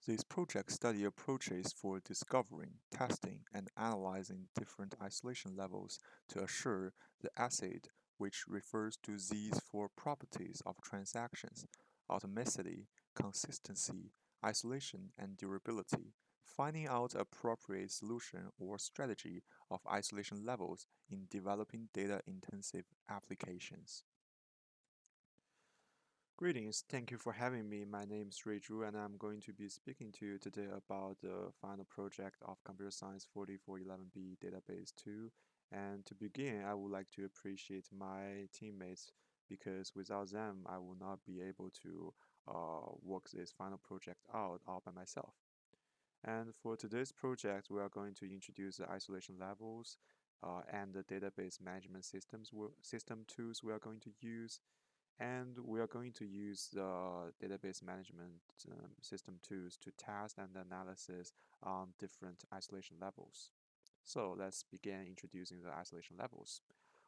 This project study approaches for discovering, testing, and analyzing different isolation levels to assure the acid, which refers to these four properties of transactions: atomicity, consistency, isolation, and durability, finding out appropriate solution or strategy of isolation levels in developing data-intensive applications. Greetings, thank you for having me. My name is Ruizhu, and I'm going to be speaking to you today about the final project of Computer Science 4411B Database 2. And to begin, I would like to appreciate my teammates because without them, I will not be able to work this final project out all by myself. And for today's project, we are going to introduce the isolation levels and the database management system tools we are going to use, and we are going to use the database management system tools to test and analysis on different isolation levels. So let's begin introducing the isolation levels.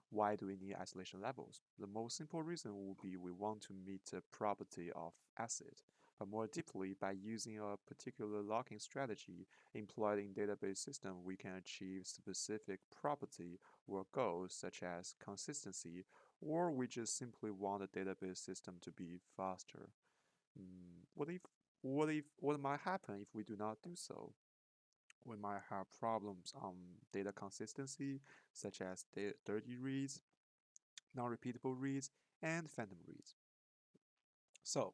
Why do we need isolation levels? The most simple reason will be we want to meet the property of acid, but more deeply, by using a particular locking strategy employed in database system, we can achieve specific property or goals such as consistency, or we just simply want the database system to be faster. What might happen if we do not do so? We might have problems on data consistency, such as dirty reads, non-repeatable reads, and phantom reads. So,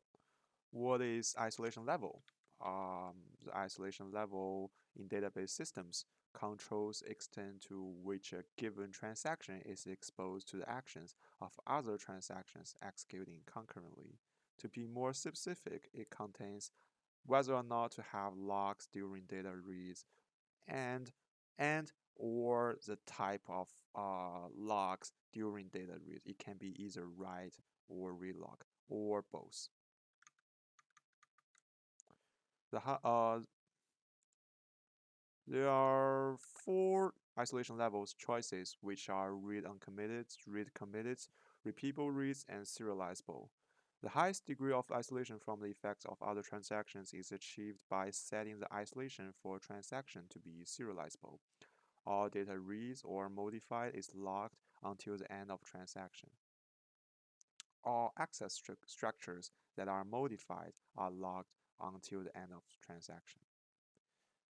what is isolation level? The isolation level in database systems controls extent to which a given transaction is exposed to the actions of other transactions executing concurrently. To be more specific, it contains whether or not to have locks during data reads and and or the type of locks during data read. It can be either write or read lock or both. The There are four isolation levels choices, which are read uncommitted, read committed, repeatable reads, and serializable. The highest degree of isolation from the effects of other transactions is achieved by setting the isolation for a transaction to be serializable. All data reads or modified is locked until the end of transaction. All access structures that are modified are locked until the end of transaction.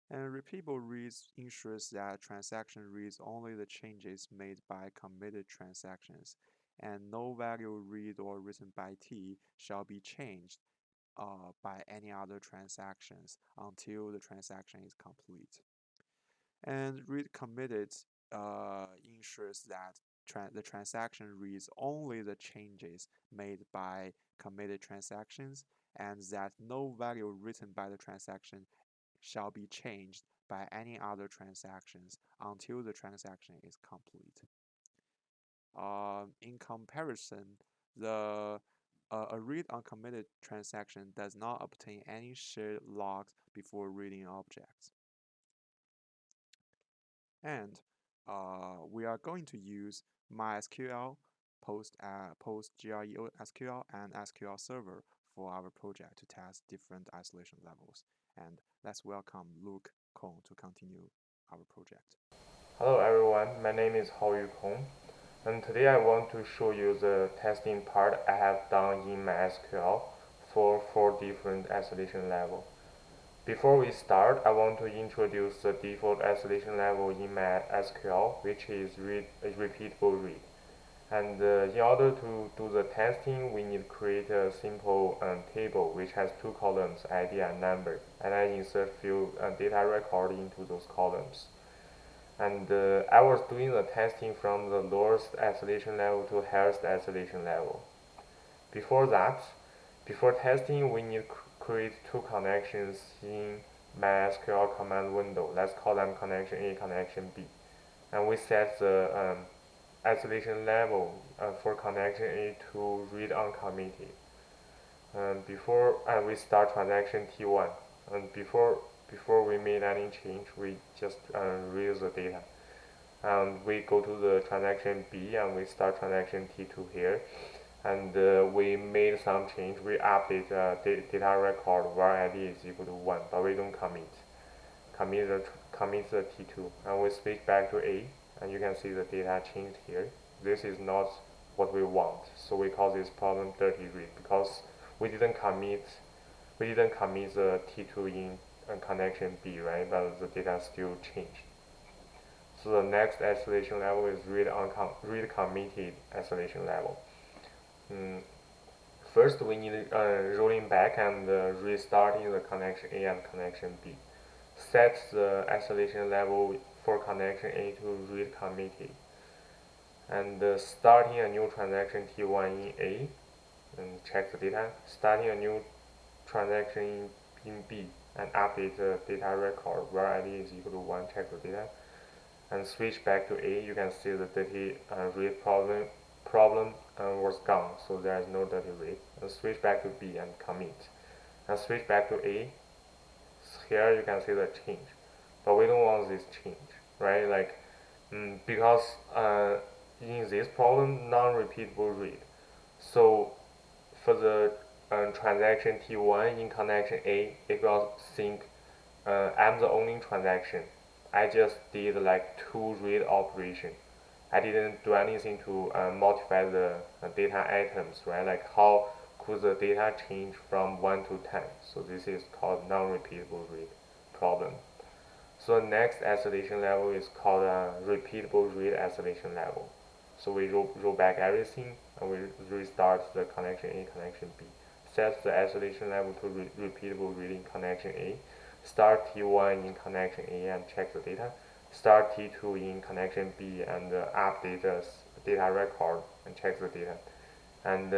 And repeatable reads ensures that transaction reads only the changes made by committed transactions, and no value read or written by T shall be changed by any other transactions until the transaction is complete. And read committed ensures that the transaction reads only the changes made by committed transactions, and that no value written by the transaction shall be changed by any other transactions until the transaction is complete. In comparison, a read uncommitted transaction does not obtain any shared logs before reading objects. And we are going to use MySQL, PostgreSQL, and SQL Server for our project to test different isolation levels. And let's welcome Luke Kong to continue our project. Hello everyone, my name is Haoyu, and today I want to show you the testing part I have done in my SQL for 4 different isolation levels. Before we start, I want to introduce the default isolation level in my SQL, which is repeatable read. And in order to do the testing, we need to create a simple table which has 2 columns, ID and number, and I insert few data record into those columns. And I was doing the testing from the lowest isolation level to highest isolation level. Before that, before testing, we need to create 2 connections in MySQL command window. Let's call them connection A, connection B. And we set the isolation level for connection A to read uncommitted. Before we start transaction T1, and before we made any change, we just read the data. And we go to the transaction B and we start transaction T2 here. and we made some change. We update data record var id is equal to 1, but we don't commit the T2, and we switch back to A, and you can see the data changed here. This is not what we want, so we call this problem dirty read because we didn't commit the T2 in connection B, right? But the data still changed. So the next isolation level is read committed isolation level. Mm, First, we need rolling back and restarting the connection A and connection B. Set the isolation level for connection A to read committed, and starting a new transaction T1 in A and check the data. Starting a new transaction in B and update the data record where ID is equal to 1, check the data, and switch back to A. You can see the dirty read problem was gone, so there is no dirty read. And switch back to B and commit, and switch back to A. Here you can see the change, but we don't want this change, right? Like because in this problem non-repeatable read, so for the transaction T1 in connection A, it will think I'm the only transaction. I just did like two read operation. I didn't do anything to modify the data items, right? Like how could the data change from 1 to 10? So this is called non-repeatable read problem. So the next isolation level is called a repeatable read isolation level. So we roll back everything and we restart the connection A, connection B. Set the isolation level to repeatable reading connection A. Start T1 in connection A and check the data. Start T2 in connection B and update the data record and check the data. And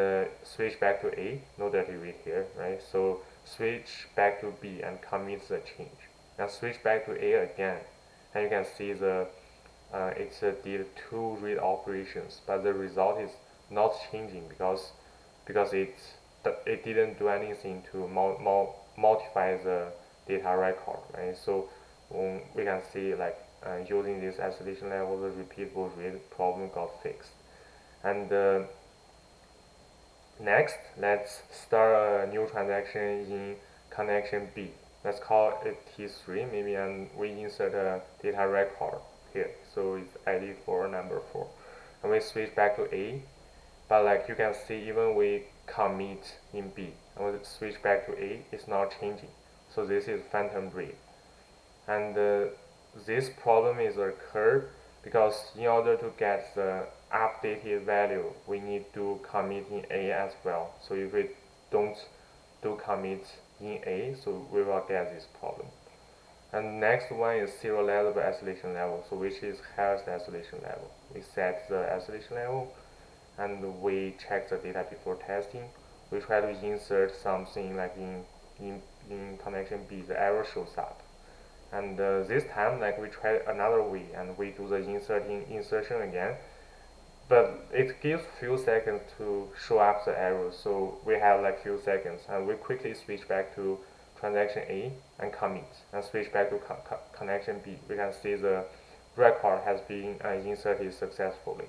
switch back to A, no dirty read here, right? So switch back to B and commit the change. Now switch back to A again, and you can see it did two read operations, but the result is not changing because it didn't do anything to modify the data record, right? So we can see like using this isolation level, the repeatable read problem got fixed. And next, let's start a new transaction in connection B. Let's call it T3 maybe, and we insert a data record here. So it's ID for number 4. And we switch back to A, but like you can see, even we commit in B and we switch back to A, it's not changing. So this is phantom read. And this problem is occurred because in order to get the updated value, we need to commit in A as well. So if we don't do commit in A, so we will get this problem. And next one is serializable isolation level, so which is highest isolation level. We set the isolation level and we check the data before testing. We try to insert something like in connection B, the error shows up. And this time, like we try another way and we do the insertion again, but it gives few seconds to show up the error. So we have like few seconds, and we quickly switch back to transaction A and commit, and switch back to connection B. We can see the record has been inserted successfully.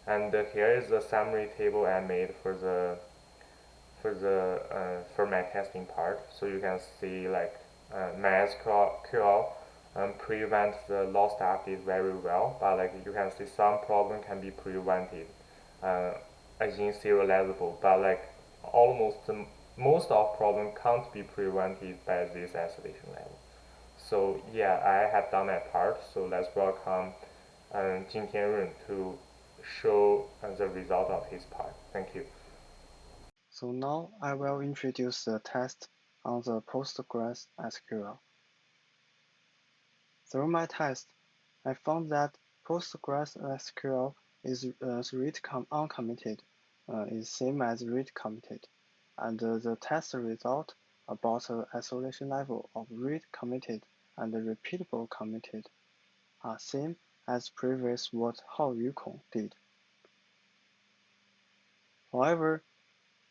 And here is the summary table I made for my testing part. So you can see like MySQL prevents the lost update very well, but like you can see some problem can be prevented in serializable, but like almost most of problem can't be prevented by this isolation level. So yeah, I have done my part. So let's welcome Jing Tianrun to show the result of his part. Thank you. So now I will introduce the test on the PostgreSQL. Through my test, I found that PostgreSQL is read uncommitted is same as read committed, and the test result about the isolation level of read committed and repeatable committed are same as previous what Haoyu did. However,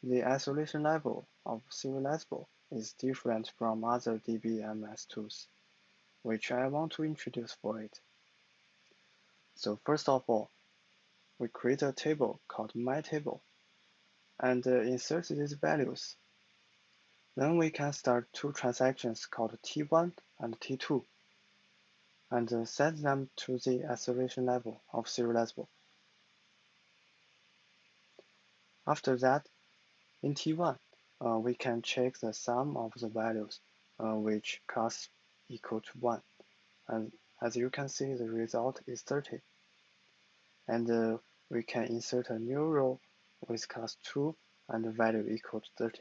the isolation level of serializable is different from other DBMS tools, which I want to introduce for it. So first of all, we create a table called myTable and insert these values. Then we can start two transactions called T1 and T2 and set them to the isolation level of serializable. After that, in T1, we can check the sum of the values which class equal to 1. And as you can see, the result is 30. And we can insert a new row with class 2 and the value equal to 30.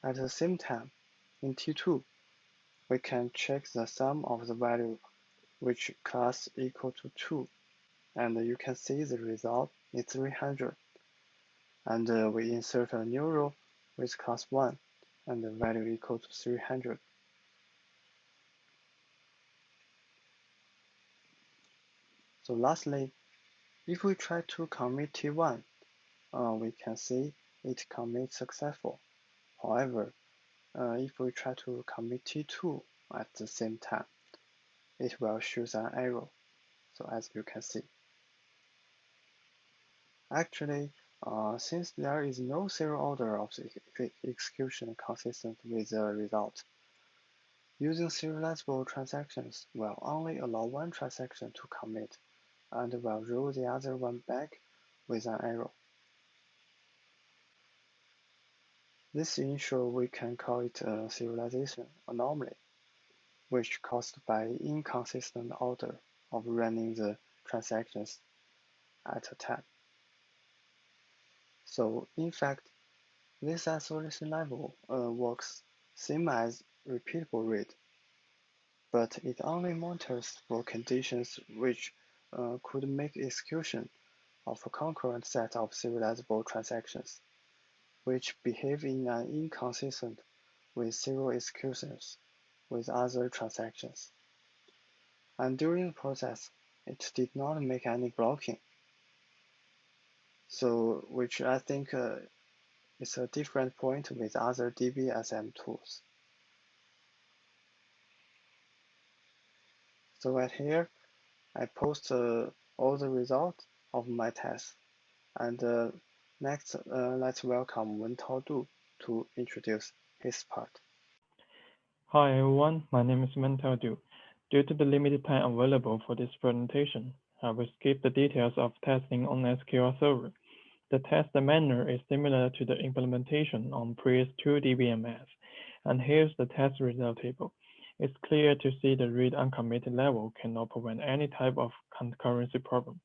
At the same time, in T2, we can check the sum of the value which class equal to 2, and you can see the result is 300. And we insert a new row with class 1 and the value equal to 300. So lastly, if we try to commit T1, we can see it commits successful. However, if we try to commit T2 at the same time, it will show an error. So as you can see. Actually, since there is no serial order of the execution consistent with the result, using serializable transactions will only allow one transaction to commit and will roll the other one back with an error. This ensures we can call it a serialization anomaly, which caused by inconsistent order of running the transactions at a time. So in fact, this isolation level works same as repeatable read, but it only monitors for conditions which could make execution of a concurrent set of serializable transactions, which behave in an inconsistent with serial executions with other transactions. And during the process, it did not make any blocking. So, which I think is a different point with other DBSM tools. So right here, I post all the results of my test. And next, let's welcome Wentao to introduce his part. Hi everyone, my name is Wentao. Due to the limited time available for this presentation, I will skip the details of testing on SQL Server. The test manner is similar to the implementation on previous 2 DBMS, and here's the test result table. It's clear to see the read uncommitted level cannot prevent any type of concurrency problem,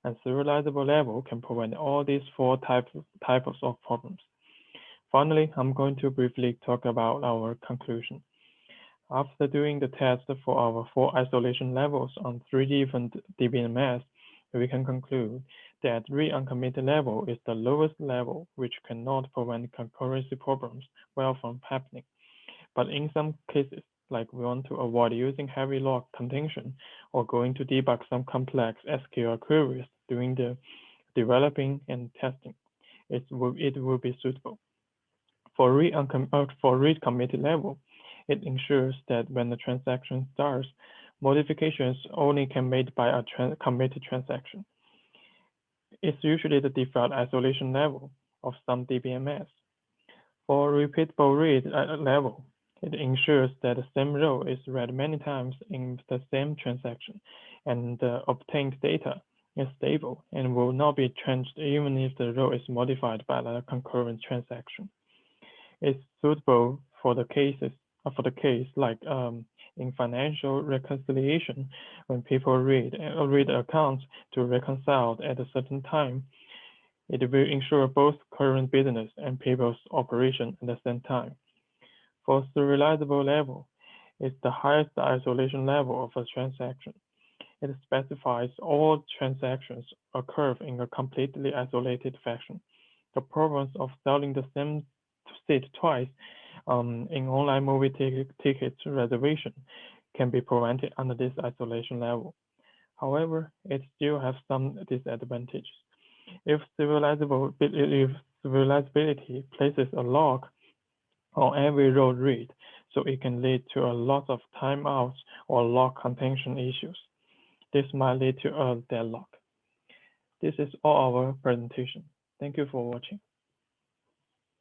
and serializable level can prevent all these 4 types of problems. Finally, I'm going to briefly talk about our conclusion. After doing the test for our 4 isolation levels on 3 different DBMS, we can conclude that read uncommitted level is the lowest level which cannot prevent concurrency problems well from happening. But in some cases, like we want to avoid using heavy log contention or going to debug some complex SQL queries during the developing and testing, it will be suitable. For read committed level, it ensures that when the transaction starts, modifications only can be made by a committed transaction. It's usually the default isolation level of some DBMS. For repeatable read level, it ensures that the same row is read many times in the same transaction, and the obtained data is stable and will not be changed even if the row is modified by the concurrent transaction. It's suitable for the case like in financial reconciliation when people read accounts to reconcile at a certain time. It will ensure both current business and people's operation at the same time. For serializable level, it's the highest isolation level of a transaction. It specifies all transactions occur in a completely isolated fashion. The problems of selling the same seat twice in online movie ticket reservation can be prevented under this isolation level. However, it still has some disadvantages. If serializability places a lock on every row read, so it can lead to a lot of timeouts or lock contention issues. This might lead to a deadlock. This is all our presentation. Thank you for watching.